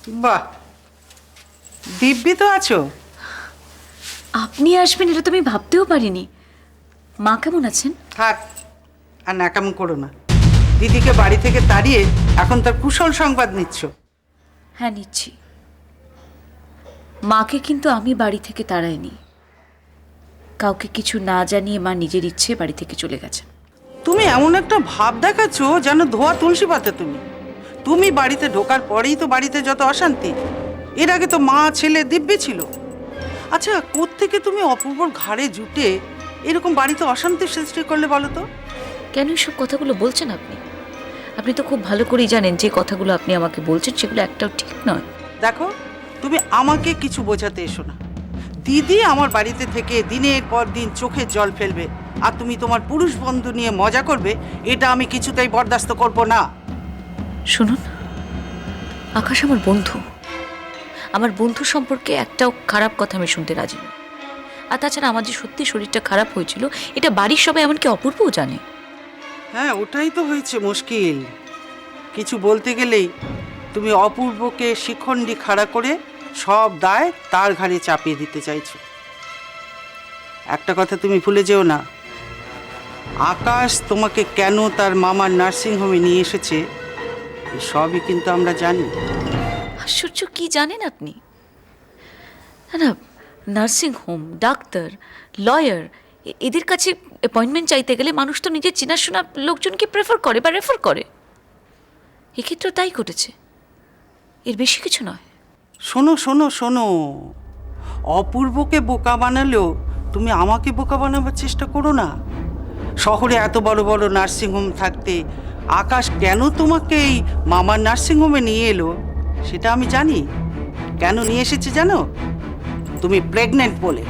বাহ, দিব্যি তো আছো। আপনি আসবেন এটা তো আমি ভাবতেও পারিনি। মা কেমন আছেন? থাক, আর ন্যাকাম করো না। দিদিকে বাড়ি থেকে তাড়িয়ে এখন তার কুশল সংবাদ নিচ্ছ। হ্যাঁ, নিচ্ছি। মাকে কিন্তু আমি বাড়ি থেকে তাড়াইনি। কাউকে কিছু না জানিয়ে মা নিজের ইচ্ছে বাড়ি থেকে চলে গেছে। তুমি এমন একটা ভাব দেখাচ্ছ যেন ধোয়া তুলসী পাতা। তুমি তুমি বাড়িতে ঢোকার পরেই তো বাড়িতে যত অশান্তি। এর আগে তো মা ছেলে দিব্যি ছিল। আচ্ছা, কোত্থেকে তুমি অপূর্বর ঘাড়ে জুটে এরকম বাড়িতে অশান্তি সৃষ্টি করলে বলো তো? কেন এসব কথাগুলো বলছেন আপনি? আপনি তো খুব ভালো করেই জানেন যে কথাগুলো আপনি আমাকে বলছেন সেগুলো একটাও ঠিক নয়। দেখো, তুমি আমাকে কিছু বোঝাতে এসো না। দিদি আমার বাড়িতে থেকে দিনের পর দিন চোখে জল ফেলবে, আর তুমি তোমার পুরুষ বন্ধু নিয়ে মজা করবে, এটা আমি কিছুতেই বরদাস্ত করব না। শুনুন, আকাশ আমার বন্ধু। আমার বন্ধু সম্পর্কে একটাও খারাপ কথা আমি শুনতে রাজি নই। আর তাছাড়া আমার যে সত্যি শরীরটা খারাপ হয়েছিল এটা বাড়ির সবাই এমনকি অপূর্বও জানে। হ্যাঁ, ওটাই তো হয়েছে মুশকিল। কিছু বলতে গেলেই তুমি অপূর্বকে শিখণ্ডি খাড়া করে সব দায় তার ঘাড়ে চাপিয়ে দিতে চাইছো। একটা কথা তুমি ভুলে যেও না, আকাশ তোমাকে কেন তার মামার নার্সিংহোমে নিয়ে এসেছে এই সবই কিন্তু আমরা জানি। আশ্চর্য, কি জানেন আপনি? না না, নার্সিং হোম, ডাক্তার, লয়ার, এদের কাছে অ্যাপয়েন্টমেন্ট চাইতে গেলে মানুষ তো নিজের চেনাশোনা লোকজনকে প্রেফার করে বা রেফার করে। এক্ষেত্রেও তাই ঘটেছে, এর বেশি কিছু নয়। শোনো শোনো শোনো, অপূর্বকে বোকা বানালেও তুমি আমাকে বোকা বানাবার চেষ্টা করো না। শহরে এত বড় বড় নার্সিংহোম থাকতে আকাশ কেন তোমাকে এই মামার নার্সিংহোমে নিয়ে এলো সেটা আমি জানি। কেন নিয়ে এসেছে জানো? তুমি প্রেগনেন্ট বলে।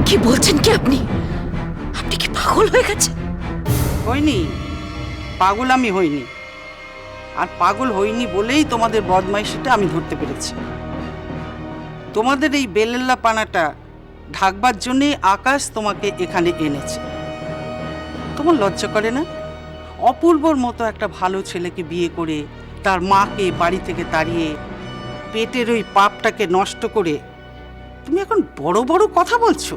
কি বলছেন কি আপনি? আপনি কি পাগল হয়ে গেছেন? হয়নি, পাগল আমি হইনি। আর পাগল হইনি বলেই তোমাদের বদমাইশিটা আমি ধরতে পেরেছি। তোমাদের এই বেলেল্লা পানাটা ঢাকবার জন্যেই আকাশ তোমাকে এখানে এনেছে। তোমার লজ্জা করে না? অপূর্বর মতো একটা ভালো ছেলেকে বিয়ে করে তার মাকে বাড়ি থেকে তাড়িয়ে পেটের ওই পাপটাকে নষ্ট করে তুমি এখন বড় বড় কথা বলছো।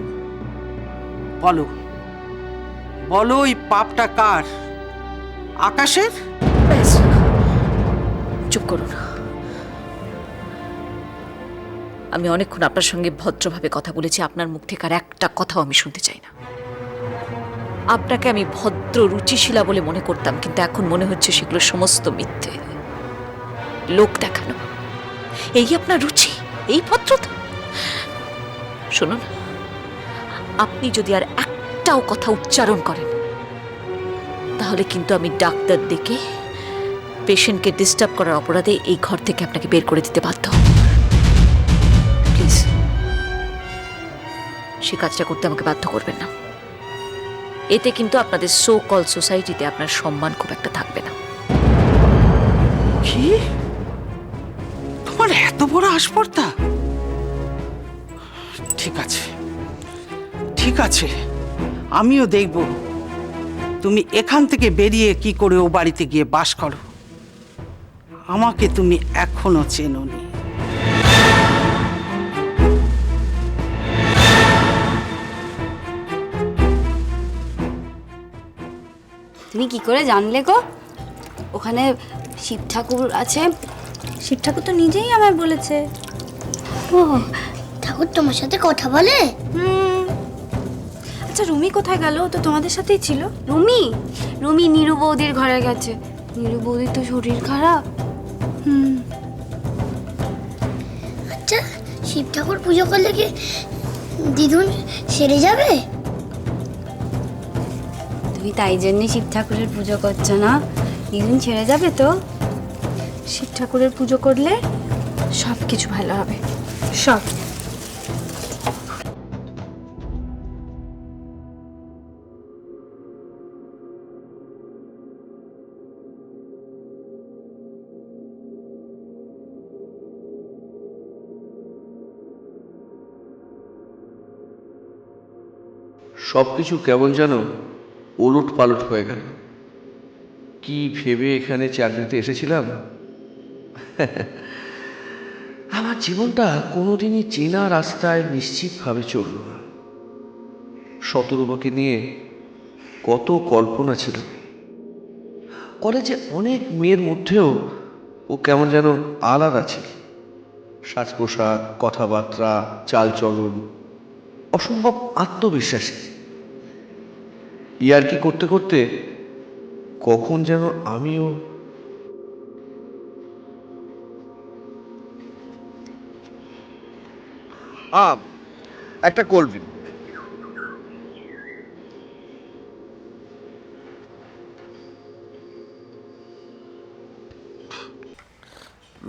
বলো বলো, ওই পাপটা কার? আকাশের? ব্যাস, চুপ করুন। আমি অনেকক্ষণ আপনার সঙ্গে ভদ্রভাবে কথা বলেছি, আপনার মুখ থেকে আর একটা কথাও আমি শুনতে চাই না। আপনাকে আমি ভদ্র রুচিশীলা বলে মনে করতাম, কিন্তু এখন মনে হচ্ছে সেগুলো সমস্ত মিথ্যে, লোক দেখানো। এই আপনার রুচি, এই ভদ্রতা? শুনুন, আপনি যদি আর একটাও কথা উচ্চারণ করেন তাহলে কিন্তু আমি ডাক্তার ডেকে পেশেন্টকে ডিস্টার্ব করার অপরাধে এই ঘর থেকে আপনাকে বের করে দিতে বাধ্য হব। প্লিজ, সে কাজটা করতে আমাকে বাধ্য করবেন না। এতে কিন্তু আপনাদের সো কল সোসাইটিতে আপনার সম্মান খুব একটা থাকবে না। কি? তোমার এত বড় আসপর্দা? ঠিক আছে ঠিক আছে, আমিও দেখব তুমি এখান থেকে বেরিয়ে কি করে ও বাড়িতে গিয়ে বাস করো। আমাকে তুমি এখনো চেনোনি। তুমি কি করে জানলে গো ওখানে শিব ঠাকুর আছে? শিব ঠাকুর তো নিজেই আমায় বলেছে। ও, ঠাকুর তোমার সাথে কথা বলে? আচ্ছা, রুমি কোথায় গেল? ও তো তোমাদের সাথেই ছিল। রুমি রুমি নীরু বৌদির ঘরে গেছে। নীরু বৌদির তো শরীর খারাপ। আচ্ছা, শিব ঠাকুর পুজো করলে কি দিদুন সেরে যাবে? তুমি তাই জন্যে শিব ঠাকুরের পুজো করছো না? দিদিন ছেড়ে যাবে তো? শিব ঠাকুরের পুজো করলে সব কিছু ভালো হবে, সব। সব কিছু কেমন যেন ওলট পালট হয়ে গেল। কি ভেবে এখানে চাকরিতে এসেছিলাম আমার জীবনটা কোনোদিনই চেনা রাস্তায় নিশ্চিতভাবে চলল না। শতরূপাকে নিয়ে কত কল্পনা ছিল। কলেজে অনেক মেয়ের মধ্যেও ও কেমন যেন আলাদা ছিল। সাজ পোশাক, কথাবার্তা, চালচলন অসম্ভব আত্মবিশ্বাসী। ইয়ার্কি করতে করতে কখন যেন আমিও একটা কোল্ড ড্রিঙ্ক।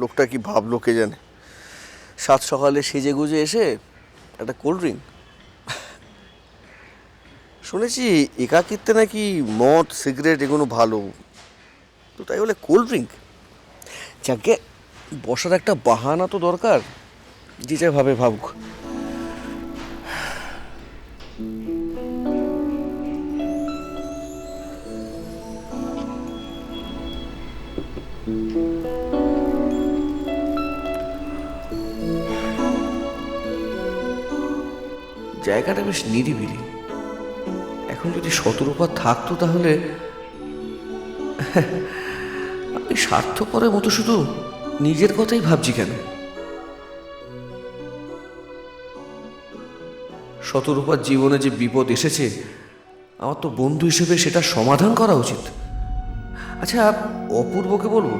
লোকটা কি ভাবলো কে জানে, সাত সকালে সেজে গুজে এসে একটা কোল্ড ড্রিঙ্ক। শুনেছি একাকিত্বে নাকি মদ সিগারেট এগুলো ভালো, তো তাই বলে কোল্ড ড্রিঙ্ক। যাকে বসার একটা বাহানা তো দরকার, যে যা ভাবে ভাবুক। জায়গাটা বেশ নিরিবিলি। এখন যদি শতরূপা থাকতো তাহলে আমি স্বার্থপরের মতো শুধু নিজের কথাই ভাবছি কেন? শতরূপার জীবনে যে বিপদ এসেছে, আমার তো বন্ধু হিসেবে সেটা সমাধান করা উচিত। আচ্ছা, অপূর্বকে বলবো?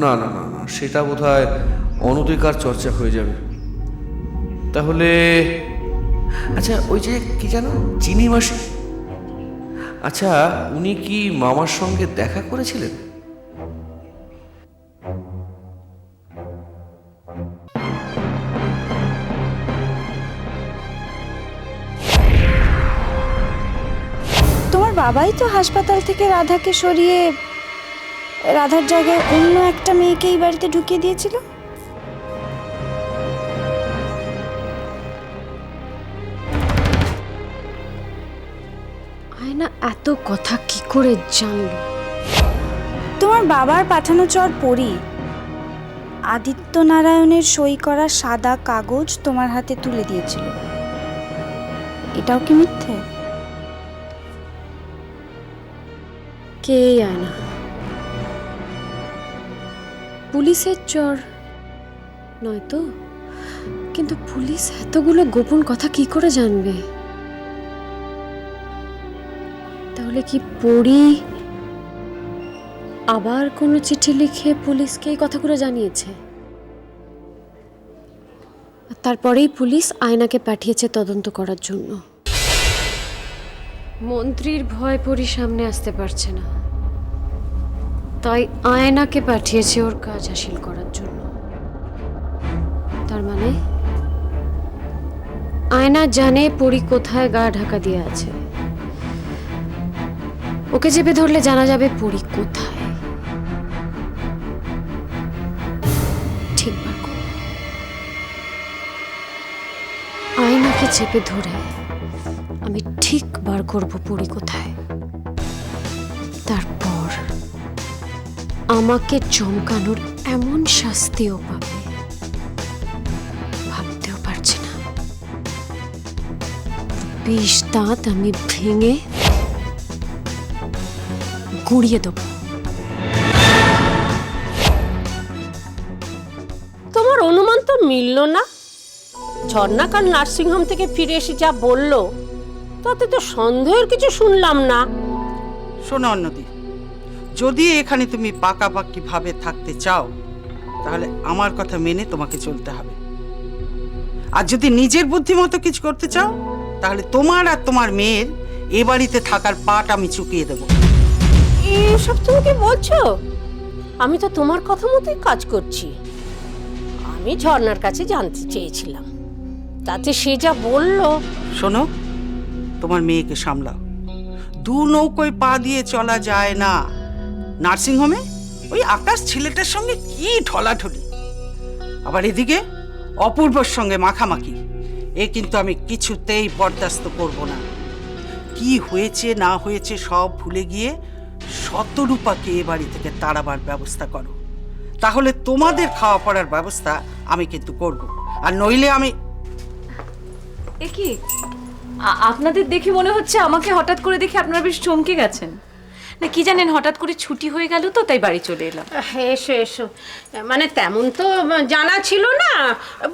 না না না না, সেটা বোধহয় অনধিকার চর্চা হয়ে যাবে। তাহলে আচ্ছা, ওই যে কি জানো, চিনি মাসি। আচ্ছা, উনি কি মামার সঙ্গে দেখা করেছিলেন? তোমার বাবাই তো হাসপাতাল থেকে রাধাকে সরিয়ে রাধার জায়গায় অন্য একটা মেয়েকে এই বাড়িতে ঢুকিয়ে দিয়েছিল। আয়না এত কথা কি করে জানলো? তোমার বাবার পাঠানো চর পড়ি আদিত্য নারায়ণের সই করা সাদা কাগজ তোমার হাতে তুলে দিয়েছিল। এটাও কি মিথ্যে? কে আয়না? পুলিশের চর নয় তো? কিন্তু পুলিশ এতগুলো গোপন কথা কি করে জানবে? তাহলে কি পড়ি আবার কোনো চিঠি লিখে পুলিশকে এই কথাগুলো জানিয়েছে? আর তারপরেই পুলিশ আয়নাকে পাঠিয়েছে তদন্ত করার জন্য। মন্ত্রীর ভয় পড়ি সামনে আসতে পারছে না, তাই আয়নাকে পাঠিয়েছে ওর কাজ হাসিল করার জন্য। তার মানে আয়না জানে পরি কোথায় গা ঢাকা দিয়ে আছে। ওকে চেপে ধরলে জানা যাবে পরি কোথায়। ঠিক বার করব। আয়নাকে চেপে ধরে আমি ঠিক বার করব পরি কোথায়। তারপর আমাকে চমকানোর এমন শাস্তিও পাবে ভাবতেও পারছি না। 20 দাঁত আমি ভেঙে গুঁড়িয়ে দেবো। তোমার অনুমান তো মিলল না। ঝর্ণাকার নার্সিংহোম থেকে ফিরে এসে যা বলল, তাতে তো সন্দেহের কিছু শুনলাম না। শোনো অন্যদি, যদি এখানে তুমি পাকাপাকি ভাবে থাকতে চাও তাহলে আমার কথা মেনে তোমাকে চলতে হবে। আর যদি নিজের বুদ্ধিমতো কিছু করতে চাও তাহলে তোমার আর তোমার মেয়ের এ বাড়িতে থাকার পাট আমি চুকিয়ে দেব। এসব তুমি কি বলছো? আমি তো তোমার কথা মতোই কাজ করছি। আমি ঝর্ণার কাছে জানতে চেয়েছিলাম, তাতে সে যা বলল। শোনো, তোমার মেয়েকে সামলাও। দু নৌকোয় পা দিয়ে চলা যায় না। নার্সিংহোমে ওই আকাশ ছেলেটার সঙ্গে কি ঠলাঠলি, আবার এদিকে অপূর্বর সঙ্গে মাখামাখি। এ কিন্তু আমি কিছুতেই বরদাস্ত করব না। কি হয়েছে না হয়েছে সব ভুলে গিয়ে শতরূপাকে এ বাড়ি থেকে তাড়াবার ব্যবস্থা করো। তাহলে তোমাদের খাওয়া পড়ার ব্যবস্থা আমি কিন্তু করব, আর নইলে আমি এ কি আপনাদের দেখে মনে হচ্ছে আমাকে হঠাৎ করে দেখে আপনারা বেশ চমকে গেছেন। না কি জানেন, হঠাৎ করে ছুটি হয়ে গেল তো তাই বাড়ি চলে এলাম। এসো এসো, মানে তেমন তো জানা ছিল না।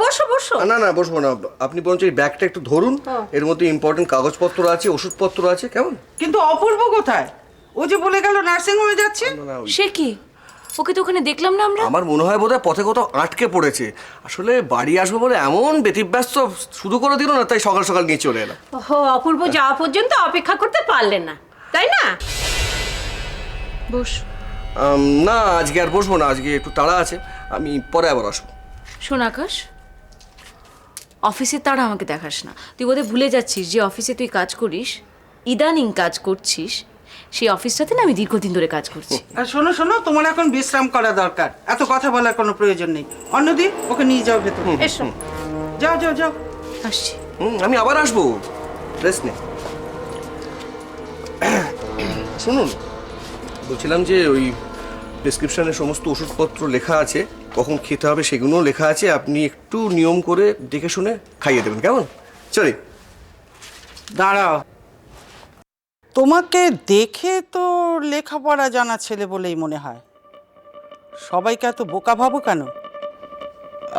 বসো বসো। না না বসবো না, আপনি বরঞ্চ এই ব্যাগটা একটু ধরুন, এর মধ্যে ইম্পর্টেন্ট কাগজপত্র আছে, ওষুধপত্র আছে, কেমন? কিন্তু অপূর্ব কোথায়? ও যে বলে গেল নার্সিং হোমে যাচ্ছে। সে কি, ওকে তো ওখানে দেখলাম না আমরা। আমার মনে হয় বোধহয় পথে কোথাও আটকে পড়েছে। আসলে বাড়ি আসবো বলে এমন ব্যতিব্যস্ত শুরু করে দিল না, তাই সকাল সকাল নিয়ে চলে এলাম। ও অপূর্ব যাওয়া পর্যন্ত অপেক্ষা করতে পারলে না, তাই না? বস। না আজকে আর বসবো না, আজকে একটু তাড়া আছে, আমি পরে আবার আসবো। শোন আকাশ, অফিসের তারা আমাকে দেখাস না। তুই বোধহয় ভুলে যাচ্ছিস যে অফিসে তুই কাজ করিস, ইদানিং কাজ করছিস, সেই অফিসটাতে না আমি দীর্ঘদিন ধরে কাজ করছি। আর শোনো শোনো, তোমার এখন বিশ্রাম করা দরকার, এত কথা বলার কোনো প্রয়োজন নেই। অন্যদিন ওকে নিয়ে যাও ভেতরে। এসো। যাও যাও যাও। আসছি। আমি আবার আসবো, রেস্ট নে। শুনুন, বলছিলাম যে ওই প্রেসক্রিপশনে সমস্ত ওষুধপত্র লেখা আছে, কখন খেতে হবে সেগুলোও লেখা আছে, আপনি একটু নিয়ম করে দেখে শুনে খাইয়ে দেবেন, কেমন? চলি। দাঁড়াও, তোমাকে দেখে তো লেখাপড়া জানা ছেলে বলেই মনে হয়, সবাইকে এত বোকা ভাবো কেন?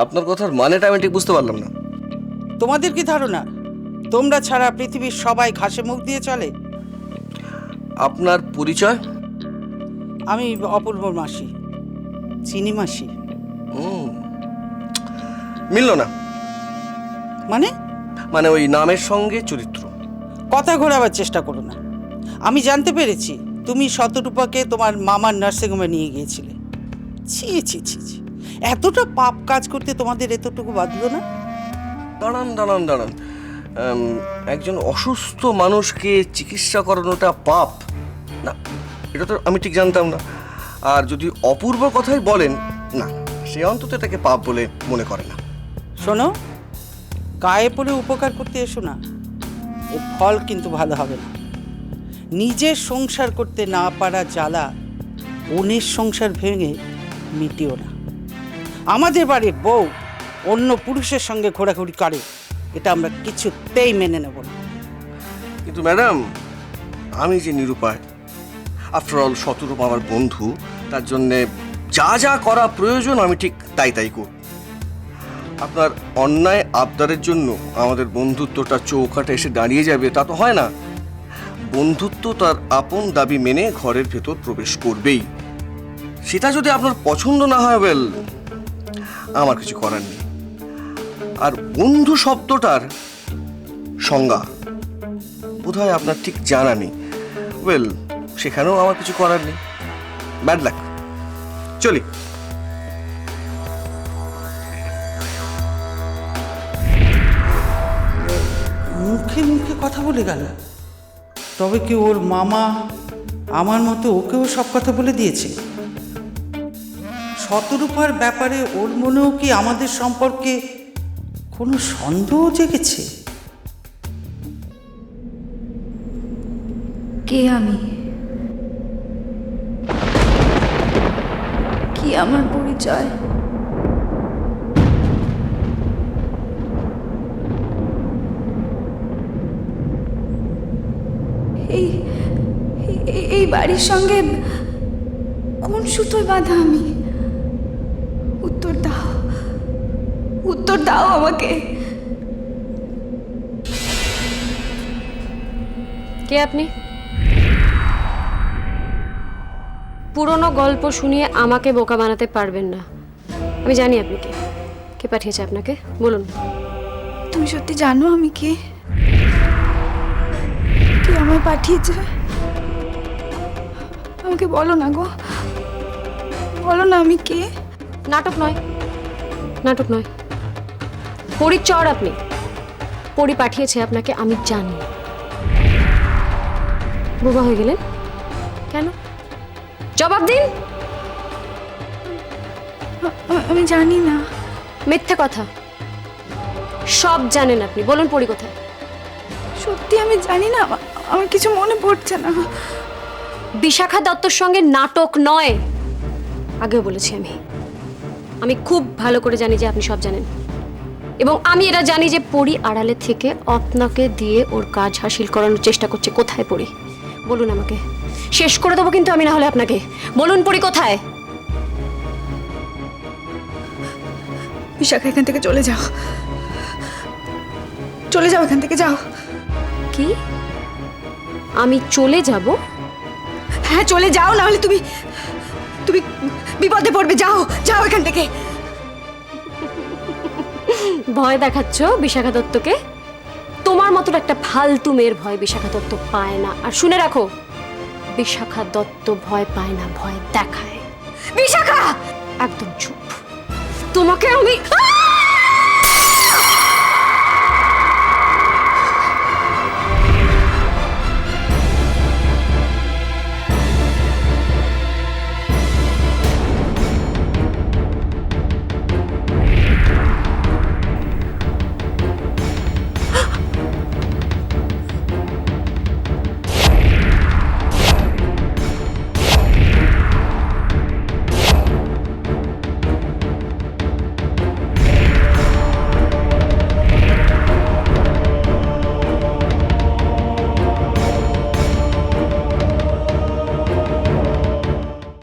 আপনার কথার মানেটা আমি ঠিক বুঝতে পারলাম না। তোমাদের কি ধারণা তোমরা ছাড়া পৃথিবীর সবাই ঘাসে মুখ দিয়ে চলে? আপনার পরিচয়? আমি অপূর্বর মাসি, চিনি মাসি। মিলল না। মানে? মানে ওই নামের সঙ্গে চরিত্র। কথা ঘোরাবার চেষ্টা করো না। আমি জানতে পেরেছি তুমি শতরূপাকে তোমার মামার নার্সিংহোমে নিয়ে গিয়েছিলে। ছি ছি ছি ছি, এতটা পাপ কাজ করতে তোমাদের এতটুকু বাঁধলো না? দাঁড়ান দাঁড়ান দাঁড়ান, একজন অসুস্থ মানুষকে চিকিৎসা করানোটা পাপ না, এটা তো আমি ঠিক জানতাম না। আর যদি অপূর্ব কথাই বলেন, না সে অন্তত এটাকে পাপ বলে মনে করে না। শোনো, গায়ে পড়ে উপকার করতে এসো না, এর ফল কিন্তু ভালো হবে না। নিজের সংসার করতে না পারা জ্বালা অন্যের সংসার ভেঙে মিটিও না। আমাদের বাড়ির বউ অন্য পুরুষের সঙ্গে ঘোরাঘুরি করে, এটা আমরা কিছুতেই মেনে নেব না। কিন্তু ম্যাডাম, আমি যে নিরুপায়, আফটার অল শতরূপ আমার বন্ধু, তার জন্যে যা যা করা প্রয়োজন আমি ঠিক তাই তাই করব। আপনার অন্যায় আবদারের জন্য আমাদের বন্ধুত্বটা চৌকাঠে এসে দাঁড়িয়ে যাবে তা তো হয় না। বন্ধুত্ব তার আপন দাবি মেনে ঘরের ভেতর প্রবেশ করবেই। সেটা যদি আপনার পছন্দ না হয়, ওয়েল, আমার কিছু করার নেই। আর বন্ধু শব্দটার সংজ্ঞা বোধহয় আপনার ঠিক জানা নেই, ওয়েল, সেখানেও আমার কিছু করার নেই। ব্যাড লাক, চলি। মুখে মুখে কথা বলে গেল, তবে কি ওর মামা আমার মতো ওকেও সব কথা বলে দিয়েছে? শতরূপার ব্যাপারে ওর মনেও কি আমাদের সম্পর্কে কোনো সন্দেহ জেগেছে? কে আমি? কি আমার পরিচয়? এই বাড়ির সঙ্গে কোন সুতোয় বাঁধা আমি? উত্তর দাও, উত্তর দাও আমাকে। কে আপনি? পুরনো গল্প শুনিয়ে আমাকে বোকা বানাতে পারবেন না। আমি জানি আপনি কে। কে পাঠিয়েছে আপনাকে বলুন। তুমি সত্যি জানো আমি কে? কে আমায় পাঠিয়েছে? আমাকে বলো না গো, বলো না আমি কে। নাটক নয়, নাটক নয়, পরীর চর আপনি। পরী পাঠিয়েছে আপনাকে, আমি জানি। বোবা হয়ে গেলেন কেন? জবাব দিন। আমি জানি না। মিথ্যে কথা, সব জানেন আপনি। বলুন পরী কোথায়? সত্যি আমি জানি না, আমার কিছু মনে পড়ছে না। বিশাখা দত্তর সঙ্গে নাটক নয়, আগেও বলেছি আমি। আমি খুব ভালো করে জানি যে আপনি সব জানেন, এবং আমি এটা জানি যে পরি আড়ালে থেকে আপনাকে দিয়ে ওর কাজ হাসিল করানোর চেষ্টা করছে। কোথায় পরি বলুন আমাকে, শেষ করে দেবো কিন্তু আমি, না হলে আপনাকে। বলুন পরি কোথায়? বিশাখা, এখান থেকে চলে যাও, চলে যাও এখান থেকে, যাও। কি? আমি চলে যাব? হ্যাঁ চলে যাও, না হলে তুমি তুমি বিপদে পড়বে। যাও, যাও এখান থেকে। ভয় দেখাচ্ছ বিশাখা দত্তকে? তোমার মতো একটা ফালতু মেয়ের ভয় বিশাখা দত্ত পায় না। আর শুনে রাখো, বিশাখা দত্ত ভয় পায় না, ভয় দেখায়। বিশাখা! একদম চুপ। তোমাকে আমি